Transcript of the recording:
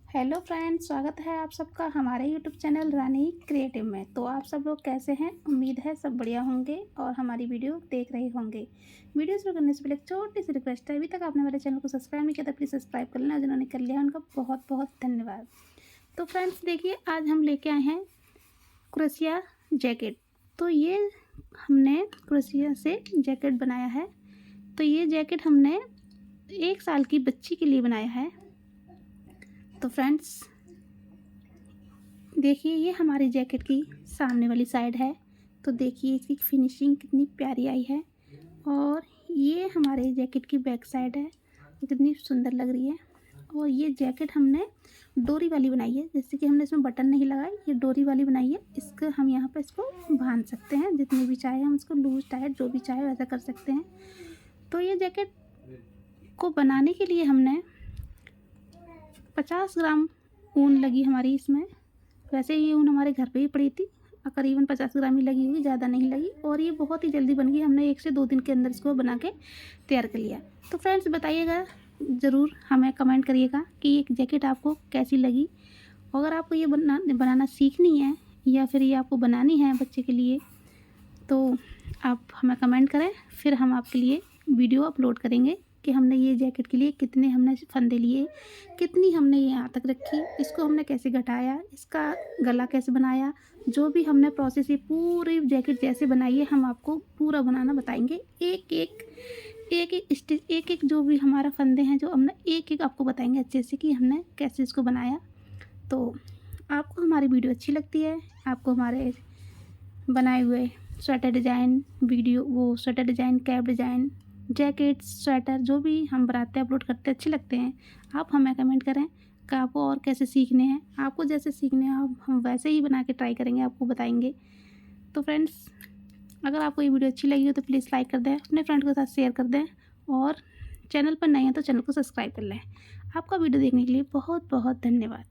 Hello friends, स्वागत है आप सबका हमारे यूट्यूब चैनल रानी क्रिएटिव में। तो आप सब लोग कैसे हैं? उम्मीद है सब बढ़िया होंगे और हमारी वीडियो देख रहे होंगे। वीडियो शुरू करने से पहले एक छोटी सी रिक्वेस्ट है, अभी तक आपने मेरे चैनल को सब्सक्राइब नहीं किया तो प्लीज़ सब्सक्राइब कर लेना। जिन्होंने कर लिया उनका बहुत बहुत धन्यवाद। तो फ्रेंड्स देखिए, आज हम लेके आए हैं क्रोशिया जैकेट। तो ये हमने क्रोशिया से जैकेट बनाया है। तो ये जैकेट हमने 1 साल की बच्ची के लिए बनाया है। तो फ्रेंड्स देखिए, ये हमारी जैकेट की सामने वाली साइड है। तो देखिए इसकी फिनिशिंग कितनी प्यारी आई है। और ये हमारे जैकेट की बैक साइड है, तो कितनी सुंदर लग रही है। और ये जैकेट हमने डोरी वाली बनाई है, जैसे कि हमने इसमें बटन नहीं लगाई, ये डोरी वाली बनाई है। इसको हम यहाँ पर इसको बांध सकते हैं, जितनी भी चाहे हम इसको लूज टाइट जो भी चाहे वैसा कर सकते हैं। तो ये जैकेट को बनाने के लिए हमने 50 ग्राम ऊन लगी हमारी इसमें। वैसे ये ऊन हमारे घर पे ही पड़ी थी, करीबन 50 ग्राम ही लगी हुई, ज़्यादा नहीं लगी। और ये बहुत ही जल्दी बन गई, हमने 1 से 2 दिन के अंदर इसको बना के तैयार कर लिया। तो फ्रेंड्स बताइएगा, ज़रूर हमें कमेंट करिएगा कि ये जैकेट आपको कैसी लगी। अगर आपको ये बनाना सीखनी है या फिर ये आपको बनानी है बच्चे के लिए, तो आप हमें कमेंट करें, फिर हम आपके लिए वीडियो अपलोड करेंगे कि हमने ये जैकेट के लिए कितने हमने फंदे लिए, कितनी हमने ये यहाँ तक रखी, इसको हमने कैसे घटाया, इसका गला कैसे बनाया, जो भी हमने प्रोसेस ये पूरी जैकेट जैसे बनाई है हम आपको पूरा बनाना बताएंगे। एक एक स्टिच, एक एक जो भी हमारा फंदे हैं जो हमने एक एक आपको बताएंगे अच्छे से कि हमने कैसे इसको बनाया। तो आपको हमारी वीडियो अच्छी लगती है, आपको हमारे बनाए हुए स्वेटर डिज़ाइन वीडियो, वो sweater design, cap design, jacket, sweater जो भी हम बनाते हैं अपलोड करते हैं अच्छे लगते हैं, आप हमें कमेंट करें कि आपको और कैसे सीखने हैं। आपको जैसे सीखने हैं आप हम वैसे ही बना के ट्राई करेंगे, आपको बताएंगे। तो फ्रेंड्स अगर आपको ये वीडियो अच्छी लगी हो तो प्लीज़ लाइक कर दें, अपने फ्रेंड के साथ शेयर कर दें, और चैनल पर नए हैं तो चैनल को सब्सक्राइब कर लें। आपका वीडियो देखने के लिए बहुत बहुत धन्यवाद।